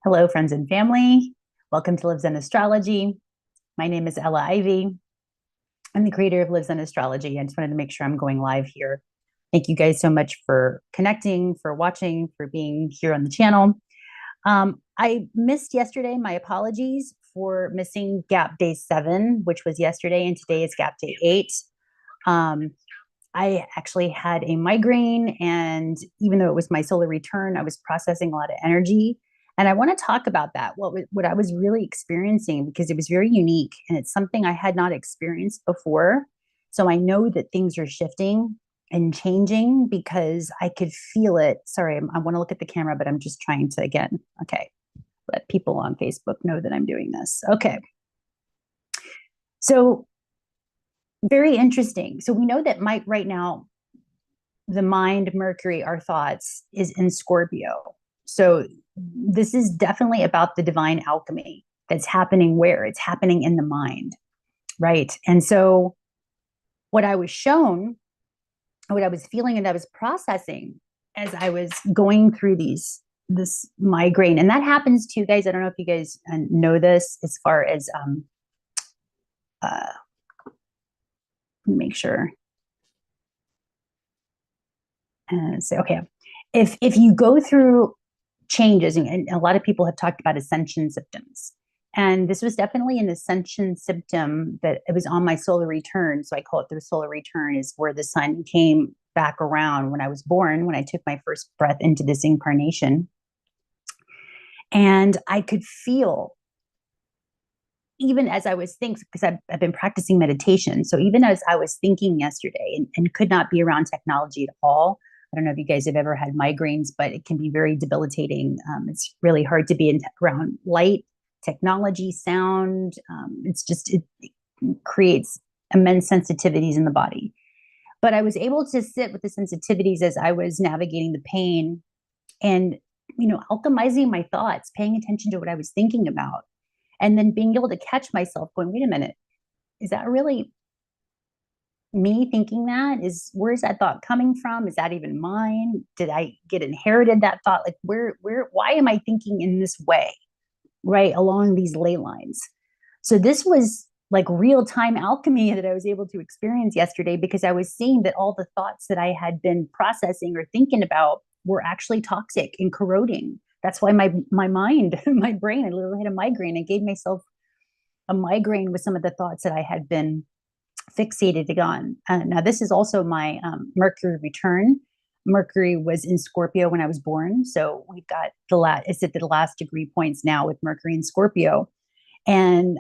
Hello, friends and family. Welcome to livzenastrology. My name is Ella Ivy. I'm the creator of livzenastrology. I just wanted to make sure I'm going live here. Thank you guys so much for connecting, for watching, for being here on the channel. I missed yesterday. My apologies for missing gap day 7, which was yesterday, and today is gap day 8. I actually had a migraine, and even though it was my solar return, I was processing a lot of energy. And I want to talk about that, what I was really experiencing, because it was very unique and it's something I had not experienced before. So I know that things are shifting and changing because I could feel it. Sorry, I want to look at the camera, but I'm just trying to, again, okay, let people on Facebook know that I'm doing this. Okay. So very interesting. So we know that right now, the mind, Mercury, our thoughts, is in Scorpio. So this is definitely about the divine alchemy that's happening where? It's happening in the mind, right? And so what I was shown, what I was feeling and I was processing as I was going through this migraine, and that happens to you guys. I don't know if you guys know this as far as make sure. So okay, if you go through changes, and a lot of people have talked about ascension symptoms, and this was definitely an ascension symptom, that it was on my solar return. So I call it the solar return, is where the sun came back around when I was born, when I took my first breath into this incarnation. And I could feel, even as I was thinking, because I've been practicing meditation. So even as I was thinking yesterday and could not be around technology at all. I don't know if you guys have ever had migraines, but it can be very debilitating. It's really hard to be around light, technology, sound. It creates immense sensitivities in the body. But I was able to sit with the sensitivities as I was navigating the pain and, alchemizing my thoughts, paying attention to what I was thinking about, and then being able to catch myself going, wait a minute, is that really me thinking that? Where's that thought coming from? Is that even mine? Did I get inherited that thought? Like why am I thinking in this way? Right, along these ley lines. So this was like real time alchemy that I was able to experience yesterday, because I was seeing that all the thoughts that I had been processing or thinking about were actually toxic and corroding. That's why my mind, my brain, I literally had a migraine. I gave myself a migraine with some of the thoughts that I had been fixated on. Now, this is also my Mercury return. Mercury was in Scorpio when I was born. So we've got it's at the last degree points now with Mercury in Scorpio. And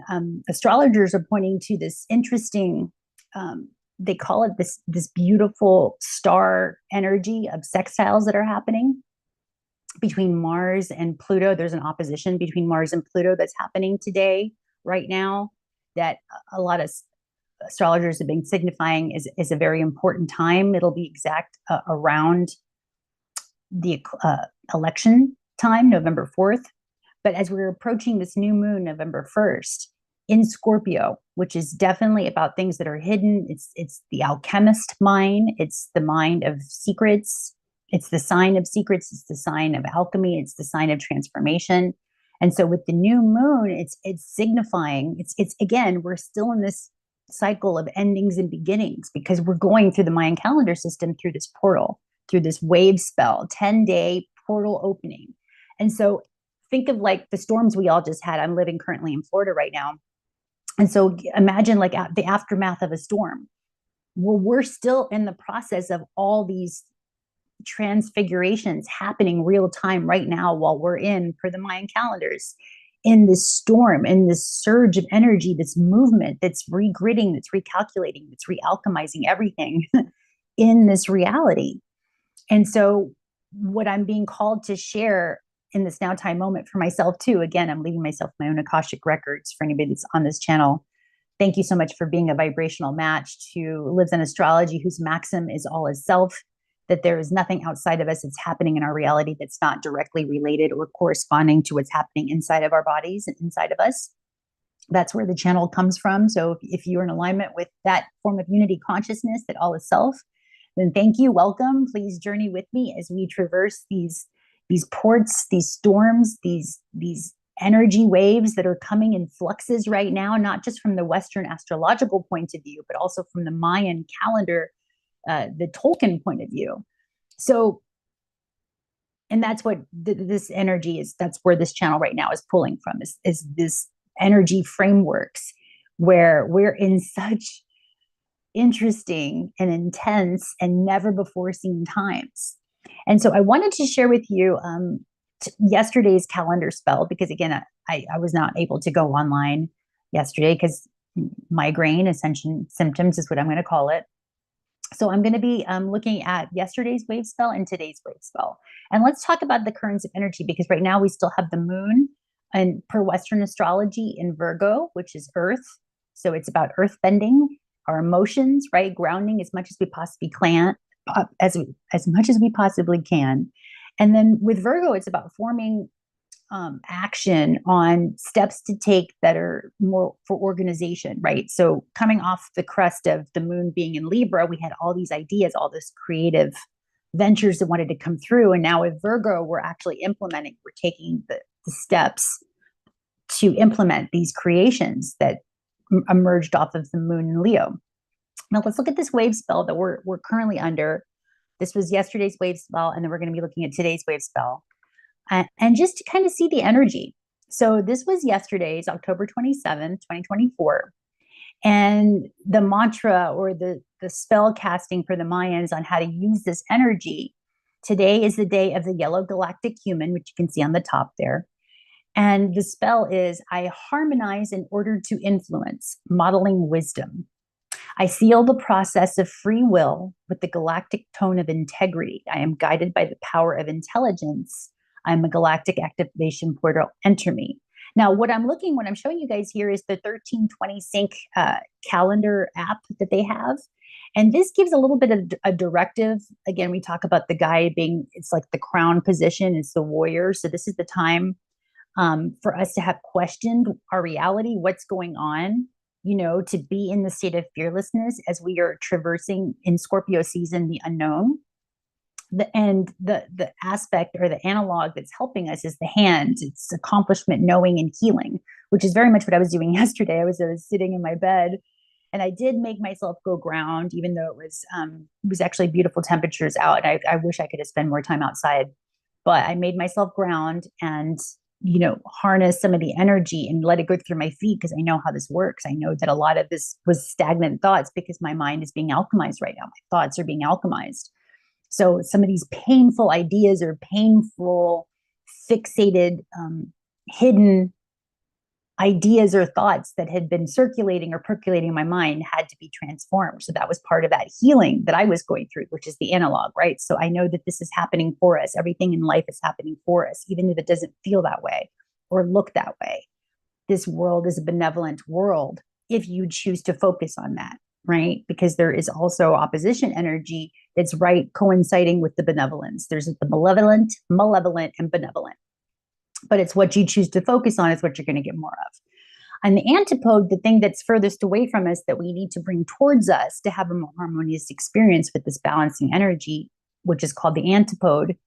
astrologers are pointing to this interesting, they call it this beautiful star energy of sextiles that are happening between Mars and Pluto. There's an opposition between Mars and Pluto that's happening today, right now, that a lot of astrologers have been signifying is a very important time. It'll be exact around the election time, November 4th. But as we're approaching this new moon, November 1st, in Scorpio, which is definitely about things that are hidden, it's the alchemist mind, it's the mind of secrets, it's the sign of secrets, it's the sign of alchemy, it's the sign of transformation. And so with the new moon, it's signifying, it's again, we're still in this cycle of endings and beginnings, because we're going through the Mayan calendar system, through this portal, through this wave spell, 10-day portal opening. And so think of like the storms we all just had. I'm living currently in Florida right now. And so imagine like the aftermath of a storm. Well, we're still in the process of all these transfigurations happening real time right now, while we're in, per the Mayan calendars, in this storm, in this surge of energy, this movement that's regridding, that's recalculating, that's realchemizing everything in this reality. And so what I'm being called to share in this now time moment for myself too, again, I'm leaving myself my own Akashic records for anybody that's on this channel. Thank you so much for being a vibrational match to Lives in Astrology, whose maxim is all is self, that there is nothing outside of us that's happening in our reality that's not directly related or corresponding to what's happening inside of our bodies and inside of us. That's where the channel comes from. So if you're in alignment with that form of unity consciousness, that all is self, then thank you, welcome. Please journey with me as we traverse these these ports, these storms, these energy waves that are coming in fluxes right now, not just from the Western astrological point of view, but also from the Mayan calendar, the Tolkien point of view. So, and that's what this energy is. That's where this channel right now is pulling from, is this energy frameworks where we're in such interesting and intense and never before seen times. And so I wanted to share with you yesterday's calendar spell, because again, I was not able to go online yesterday because migraine ascension symptoms is what I'm going to call it. So I'm going to be looking at yesterday's wave spell and today's wave spell. And let's talk about the currents of energy, because right now we still have the moon, and per Western astrology, in Virgo, which is earth. So it's about earth bending, our emotions, right? Grounding as much as we possibly can, as much as we possibly can. And then with Virgo, it's about forming action on steps to take that are more for organization, right? So coming off the crest of the moon being in Libra, we had all these ideas, all this creative ventures that wanted to come through. And now with Virgo, we're actually implementing, we're taking the steps to implement these creations that emerged off of the moon in Leo. Now let's look at this wave spell that we're currently under. This was yesterday's wave spell, and then we're going to be looking at today's wave spell. And just to kind of see the energy. So this was yesterday's, October 27th, 2024. And the mantra, or the spell casting for the Mayans on how to use this energy. Today is the day of the yellow galactic human, which you can see on the top there. And the spell is, I harmonize in order to influence, modeling wisdom. I seal the process of free will with the galactic tone of integrity. I am guided by the power of intelligence. I'm a galactic activation portal. Enter me. Now, what I'm showing you guys here is the 1320 sync calendar app that they have. And this gives a little bit of a directive. Again, we talk about the guy being, it's like the crown position, it's the warrior. So this is the time for us to have questioned our reality, what's going on, to be in the state of fearlessness as we are traversing in Scorpio season, the unknown. The aspect, or the analog that's helping us, is the hands. It's accomplishment, knowing, and healing, which is very much what I was doing yesterday. I was sitting in my bed, and I did make myself go ground, even though it was actually beautiful temperatures out. And I wish I could have spent more time outside, but I made myself ground and harness some of the energy and let it go through my feet, because I know how this works. I know that a lot of this was stagnant thoughts, because my mind is being alchemized right now. My thoughts are being alchemized. So some of these painful ideas, or painful, fixated, hidden ideas or thoughts that had been circulating or percolating in my mind had to be transformed. So that was part of that healing that I was going through, which is the analog, right? So I know that this is happening for us. Everything in life is happening for us, even if it doesn't feel that way or look that way. This world is a benevolent world if you choose to focus on that, right? Because there is also opposition energy that's right coinciding with the benevolence. There's the malevolent, and benevolent. But it's what you choose to focus on is what you're going to get more of. And the antipode, the thing that's furthest away from us that we need to bring towards us to have a more harmonious experience with this balancing energy, which is called the antipode,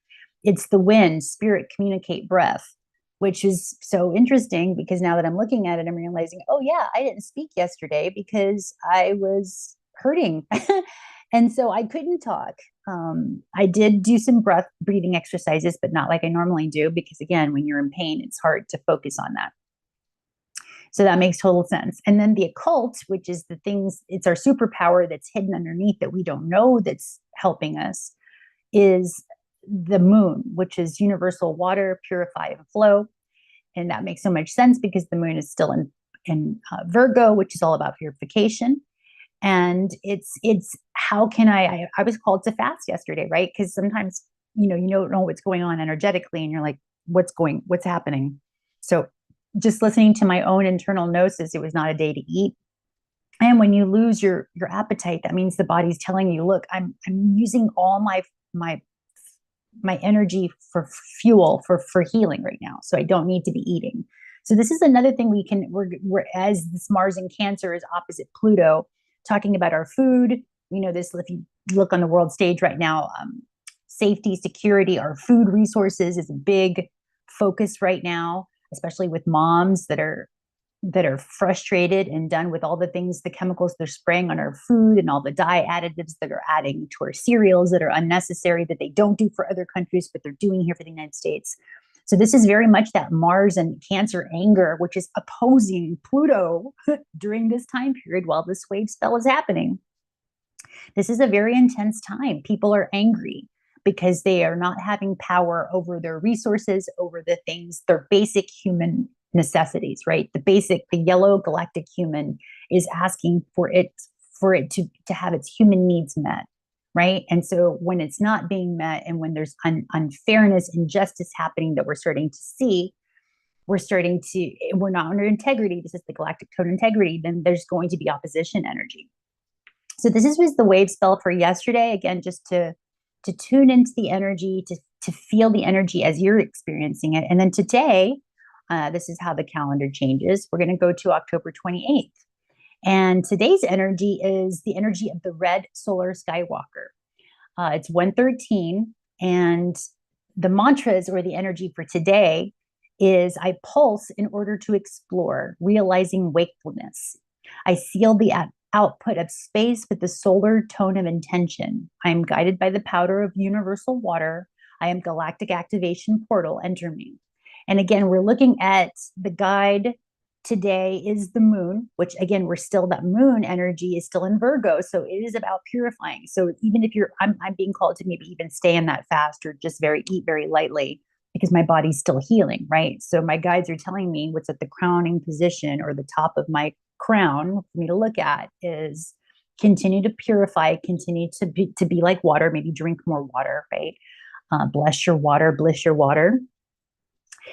it's the wind, spirit, communicate, breath, which is so interesting, because now that I'm looking at it, I'm realizing, oh yeah, I didn't speak yesterday because I was hurting. And so I couldn't talk. I did do some breathing exercises, but not like I normally do, because again, when you're in pain, it's hard to focus on that. So that makes total sense. And then the occult, which is the things, it's our superpower that's hidden underneath that we don't know that's helping us, is the moon, which is universal water, purify and flow. And that makes so much sense because the moon is still in Virgo, which is all about purification. And it's how can I was called to fast yesterday, right? Because sometimes, you don't know what's going on energetically, and you're like, what's happening? So just listening to my own internal gnosis, it was not a day to eat. And when you lose your appetite, that means the body's telling you, look, I'm using all my energy for fuel for healing right now. So I don't need to be eating. So this is another thing we're as this Mars in Cancer is opposite Pluto, talking about our food. This, if you look on the world stage right now, safety, security, our food resources is a big focus right now, especially with moms that are frustrated and done with all the things, the chemicals they're spraying on our food and all the dye additives that are adding to our cereals that are unnecessary, that they don't do for other countries, but they're doing here for the United States. So this is very much that Mars and Cancer anger, which is opposing Pluto during this time period while this wave spell is happening. This is a very intense time. People are angry because they are not having power over their resources, over the things, their basic human necessities, right? The yellow galactic human is asking for it to have its human needs met, right? And so when it's not being met, and when there's unfairness, injustice happening that we're starting to see, we're not under integrity. This is the galactic code integrity. Then there's going to be opposition energy. So this was the wave spell for yesterday. Again, just to tune into the energy, to feel the energy as you're experiencing it. And then today, this is how the calendar changes. We're going to go to October 28th. And today's energy is the energy of the red solar skywalker. It's 113. And the mantras, or the energy for today, is I pulse in order to explore, realizing wakefulness. I seal the output of space with the solar tone of intention. I am guided by the powder of universal water. I am galactic activation portal. Enter me. And again, we're looking at the guide today is the moon, which again, that moon energy is still in Virgo. So it is about purifying. So even if I'm being called to maybe even stay in that fast, or just eat very lightly, because my body's still healing, right? So my guides are telling me what's at the crowning position, or the top of my crown for me to look at, is continue to purify, continue to be like water, maybe drink more water, right? Bless your water, bliss your water.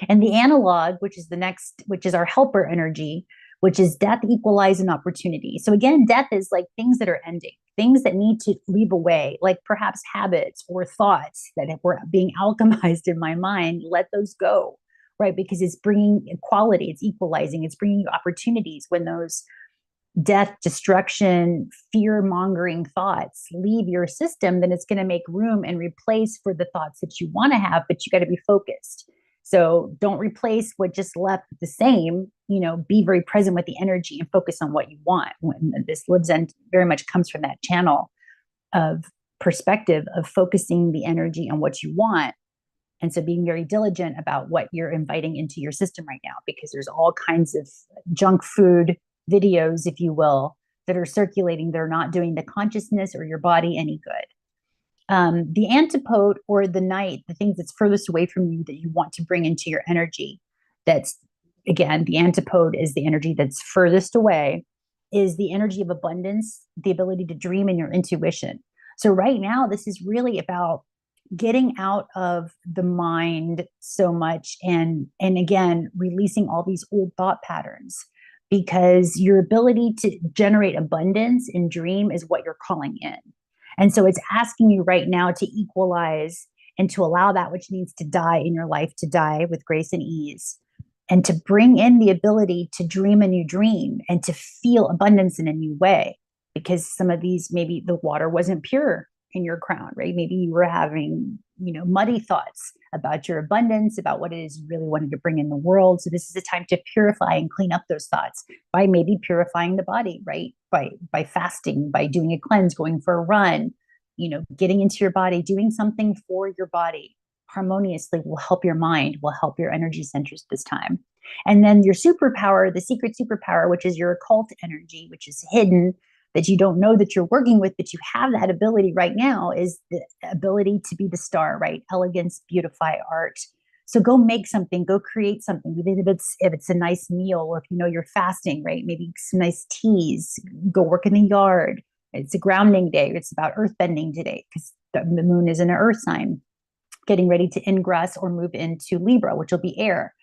And the analog, which is our helper energy, which is death, equalize, and opportunity. So again, death is like things that are ending, things that need to leave away, like perhaps habits or thoughts that were being alchemized in my mind. Let those go, right? Because it's bringing equality, it's equalizing, it's bringing you opportunities. When those death, destruction, fear-mongering thoughts leave your system, then it's going to make room and replace for the thoughts that you want to have, but you got to be focused. So don't replace what just left the same, be very present with the energy and focus on what you want. When this lives in very much comes from that channel of perspective of focusing the energy on what you want. And so being very diligent about what you're inviting into your system right now, because there's all kinds of junk food videos, if you will, that are circulating. They're not doing the consciousness or your body any good. The antipode, or the night, the things that's furthest away from you that you want to bring into your energy, that's, again, the antipode is the energy that's furthest away, is the energy of abundance, the ability to dream, and your intuition. So right now, this is really about getting out of the mind so much, and again, releasing all these old thought patterns, because your ability to generate abundance and dream is what you're calling in. And so it's asking you right now to equalize and to allow that which needs to die in your life to die with grace and ease, and to bring in the ability to dream a new dream and to feel abundance in a new way. Because some of these, maybe the water wasn't pure in your crown, right? Maybe you were having, muddy thoughts about your abundance, about what it is you really wanted to bring in the world. So this is a time to purify and clean up those thoughts by maybe purifying the body, right? By fasting, by doing a cleanse, going for a run, getting into your body, doing something for your body harmoniously will help your mind, will help your energy centers this time. And then your superpower, the secret superpower, which is your occult energy, which is hidden, that you don't know that you're working with, but you have that ability right now, is the ability to be the star, right? Elegance, beautify, art. So go make something, go create something, even if it's a nice meal, or if you're fasting, right? Maybe some nice teas, go work in the yard. It's a grounding day. It's about earth bending today, because the moon is in an earth sign, getting ready to ingress or move into Libra, which will be air.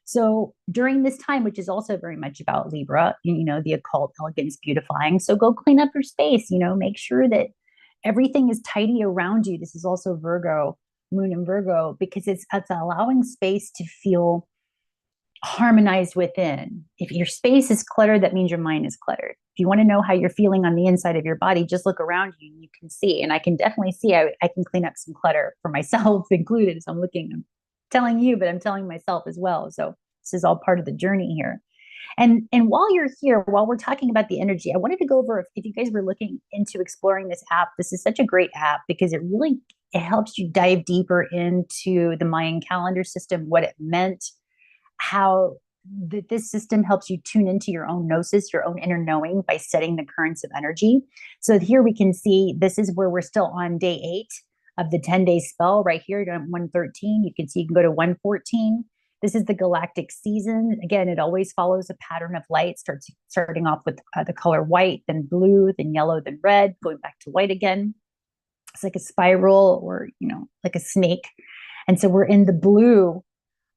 So during this time, which is also very much about Libra, the occult, elegance, beautifying. So go clean up your space, make sure that everything is tidy around you. This is also Virgo, moon in Virgo, because it's allowing space to feel harmonized within. If your space is cluttered, that means your mind is cluttered. If you want to know how you're feeling on the inside of your body, just look around you and you can see. And I can definitely see I can clean up some clutter for myself included. So I'm telling you, but I'm telling myself as well. So this is all part of the journey here. And while you're here, while we're talking about the energy, I wanted to go over if you guys were looking into exploring this app. This is such a great app because it helps you dive deeper into the Mayan calendar system, what it meant, how this system helps you tune into your own gnosis, your own inner knowing by setting the currents of energy. So here we can see this is where we're still on day 8 of the 10-day spell right here at 113. You can see you can go to 114. This is the galactic season. Again, it always follows a pattern of light, starting off with the color white, then blue, then yellow, then red, going back to white again. It's like a spiral or, like a snake. And so we're in the blue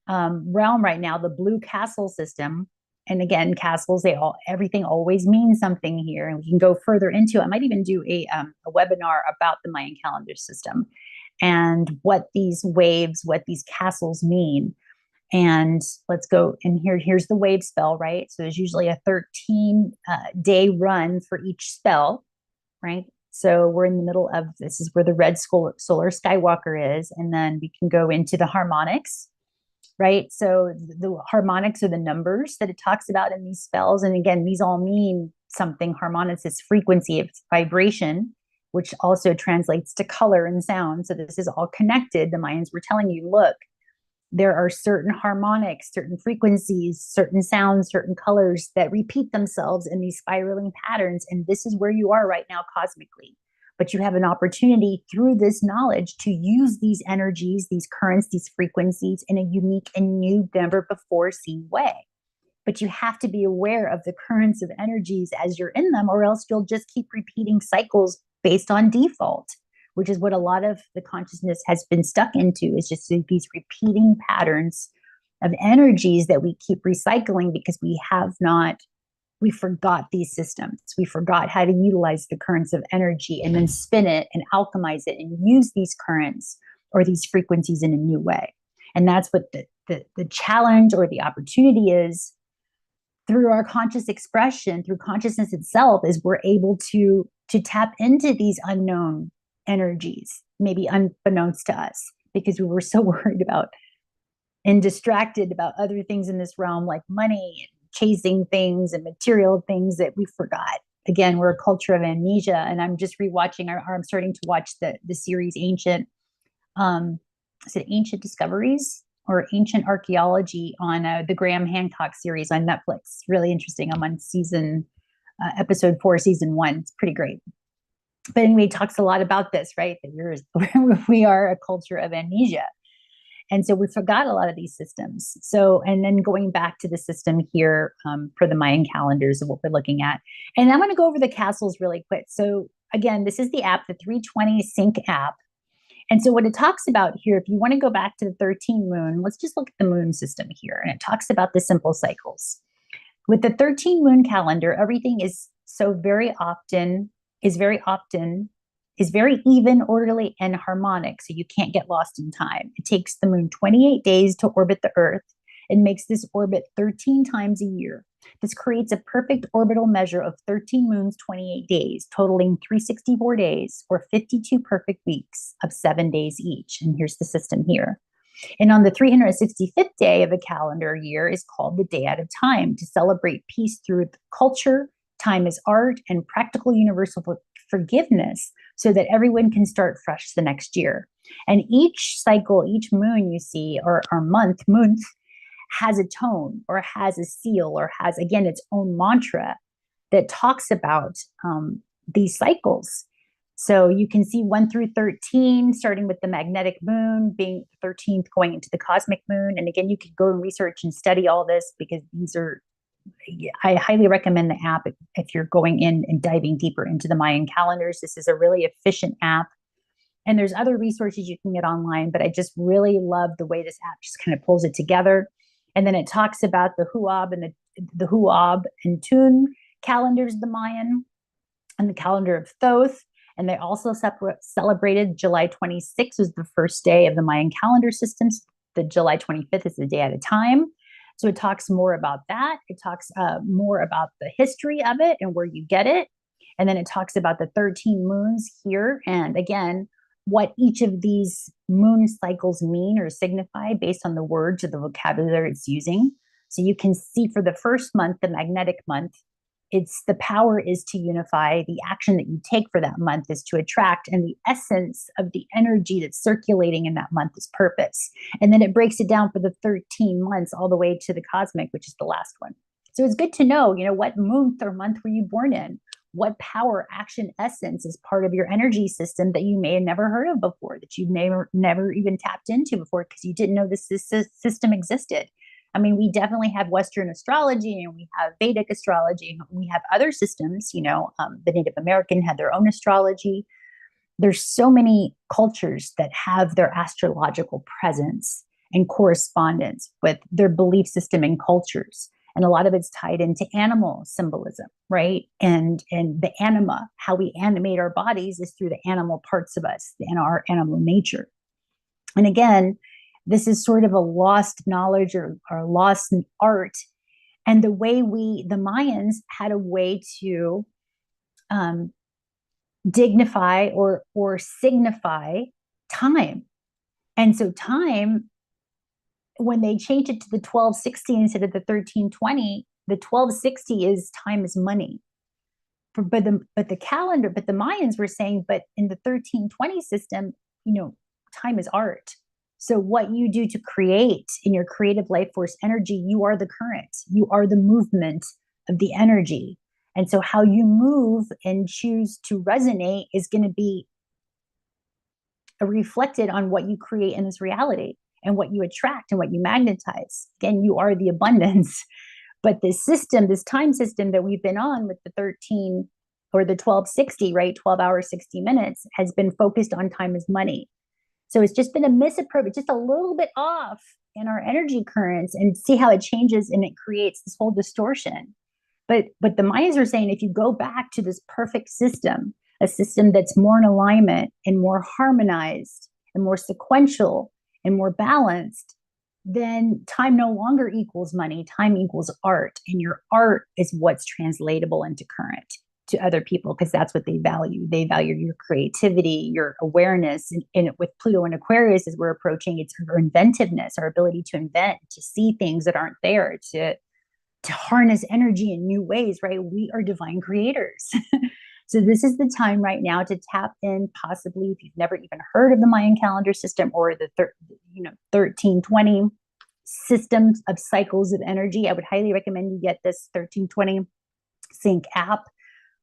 realm right now, the blue castle system. And again, castles, everything always means something here. And we can go further into it. I might even do a webinar about the Mayan calendar system and what these waves, what these castles mean. And let's go in here. Here's the wave spell, right? So there's usually a 13-day run for each spell, right? So we're in the middle of, this is where the red solar skywalker is. And then we can go into the harmonics, right? So the harmonics are the numbers that it talks about in these spells. And again, these all mean something. Harmonics is frequency, it's vibration, which also translates to color and sound. So this is all connected. The Mayans were telling you, look, there are certain harmonics, certain frequencies, certain sounds, certain colors that repeat themselves in these spiraling patterns. And this is where you are right now cosmically. But you have an opportunity through this knowledge to use these energies, these currents, these frequencies in a unique and new, never before seen way. But you have to be aware of the currents of energies as you're in them, or else you'll just keep repeating cycles based on default, which is what a lot of the consciousness has been stuck into, is just these repeating patterns of energies that we keep recycling because we forgot these systems. We forgot how to utilize the currents of energy and then spin it and alchemize it and use these currents or these frequencies in a new way. And that's what the challenge or the opportunity is through our conscious expression, through consciousness itself, is we're able to tap into these unknown energies, maybe unbeknownst to us, because we were so worried about and distracted about other things in this realm, like money and chasing things and material things, that we forgot. Again, we're a culture of amnesia. And I'm just rewatching, or I'm starting to watch the series Ancient, is it Ancient Discoveries or Ancient Archaeology on the Graham Hancock series on Netflix. Really interesting. I'm on episode 4, season 1. It's pretty great. But anyway, it talks a lot about this, right? That we are a culture of amnesia. And so we forgot a lot of these systems. So, and then going back to the system here for the Mayan calendars of what we're looking at. And I'm going to go over the castles really quick. So again, this is the app, the 320 Sync app. And so what it talks about here, if you want to go back to the 13 moon, let's just look at the moon system here. And it talks about the simple cycles. With the 13 moon calendar, everything is very even, orderly, and harmonic. So you can't get lost in time. It takes the moon 28 days to orbit the Earth and makes this orbit 13 times a year. This creates a perfect orbital measure of 13 moons, 28 days, totaling 364 days, or 52 perfect weeks of 7 days each. And here's the system here. And on the 365th day of the calendar year is called the Day Out of Time, to celebrate peace through culture, time as art, and practical universal forgiveness, so that everyone can start fresh the next year. And each cycle, each moon you see, or month, has a tone or has a seal or has, again, its own mantra that talks about these cycles. So you can see 1 through 13, starting with the magnetic moon being 13th, going into the cosmic moon. And again, you could go and research and study all this, because I highly recommend the app if you're going in and diving deeper into the Mayan calendars. This is a really efficient app. And there's other resources you can get online, but I just really love the way this app just kind of pulls it together. And then it talks about the Huab and the Huab and Tun calendars of the Mayan, and the calendar of Thoth. And they also celebrated July 26th was the first day of the Mayan calendar systems. The July 25th is the Day Out of Time. So it talks more about that. It talks more about the history of it and where you get it. And then it talks about the 13 moons here. And again, what each of these moon cycles mean or signify based on the words or the vocabulary it's using. So you can see for the first month, the magnetic month, it's the power is to unify. The action that you take for that month is to attract, and the essence of the energy that's circulating in that month is purpose. And then it breaks it down for the 13 months all the way to the cosmic, which is the last one. So it's good to know, what month or month were you born in? What power, action, essence is part of your energy system that you may have never heard of before, that you may never even tapped into before because you didn't know this system existed. I mean, we definitely have Western astrology and we have Vedic astrology. And we have other systems, the Native American had their own astrology. There's so many cultures that have their astrological presence and correspondence with their belief system and cultures. And a lot of it's tied into animal symbolism, right? And the anima, how we animate our bodies is through the animal parts of us and our animal nature. And again, this is sort of a lost knowledge or lost art. And the Mayans had a way to dignify or signify time. And so time, when they changed it to the 1260 instead of the 1320, the 1260 is time is money. But the calendar, but the Mayans were saying, but in the 1320 system, time is art. So what you do to create in your creative life force energy, you are the current, you are the movement of the energy. And so how you move and choose to resonate is going to be reflected on what you create in this reality and what you attract and what you magnetize. Again, you are the abundance. But this system, this time system that we've been on with the 13 or the 1260, right? 12 hours, 60 minutes has been focused on time as money. So it's just been a misappropriate, just a little bit off in our energy currents, and see how it changes and it creates this whole distortion. But the Mayans are saying if you go back to this perfect system, a system that's more in alignment and more harmonized and more sequential and more balanced, then time no longer equals money. Time equals art. And your art is what's translatable into current to other people because that's what they value. They value your creativity, your awareness. And with Pluto and Aquarius, as we're approaching, it's our inventiveness, our ability to invent, to see things that aren't there, to harness energy in new ways, right? We are divine creators. So this is the time right now to tap in, possibly if you've never even heard of the Mayan calendar system or the 1320 systems of cycles of energy. I would highly recommend you get this 1320 Sync app.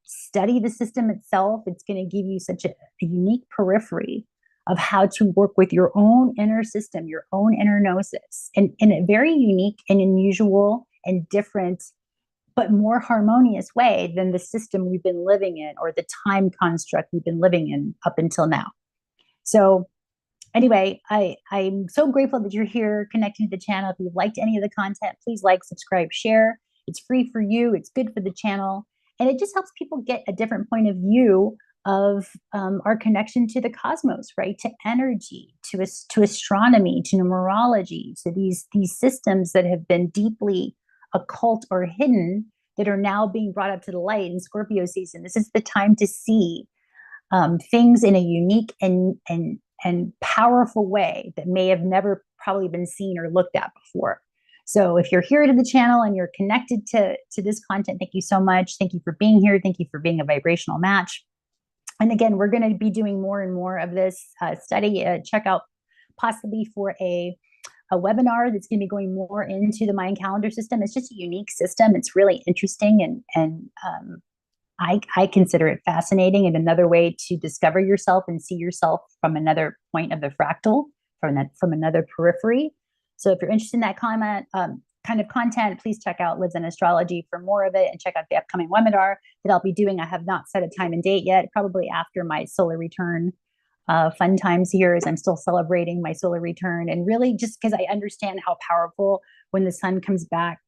Study the system itself. It's going to give you such a unique periphery of how to work with your own inner system, your own inner gnosis, and in a very unique and unusual and different, but more harmonious way than the system we've been living in or the time construct we've been living in up until now. So anyway, I'm so grateful that you're here connecting to the channel. If you've liked any of the content, please like, subscribe, share. It's free for you. It's good for the channel. And it just helps people get a different point of view of our connection to the cosmos, right? To energy, to astronomy, to numerology, to these systems that have been deeply occult or hidden that are now being brought up to the light in Scorpio season. This is the time to see things in a unique and powerful way that may have never probably been seen or looked at before. So if you're here to the channel and you're connected to this content, thank you so much. Thank you for being here. Thank you for being a vibrational match. And again, we're going to be doing more and more of this study. Check out possibly for a webinar that's going to be going more into the Mayan calendar system. It's just a unique system. It's really interesting, and I consider it fascinating and another way to discover yourself and see yourself from another point of the fractal, from another periphery. So if you're interested in that kind of content, please check out livzenastrology for more of it, and check out the upcoming webinar that I'll be doing. I have not set a time and date yet, probably after my solar return. Fun times here as I'm still celebrating my solar return, and really just because I understand how powerful when the sun comes back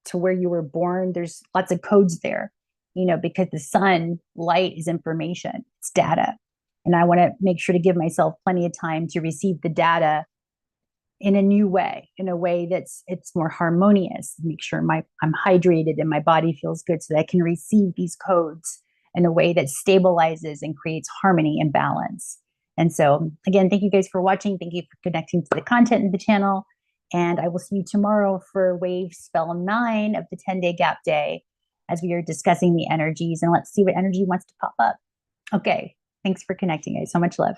to where you were born, there's lots of codes there, because the sun light is information, it's data. And I want to make sure to give myself plenty of time to receive the data in a new way, in a way that's it's more harmonious. Make sure I'm hydrated and my body feels good so that I can receive these codes in a way that stabilizes and creates harmony and balance. And so again, thank you guys for watching. Thank you for connecting to the content in the channel. And I will see you tomorrow for wave spell 9 of the 10-day gap day as we are discussing the energies, and let's see what energy wants to pop up. Okay. Thanks for connecting, guys. So much love.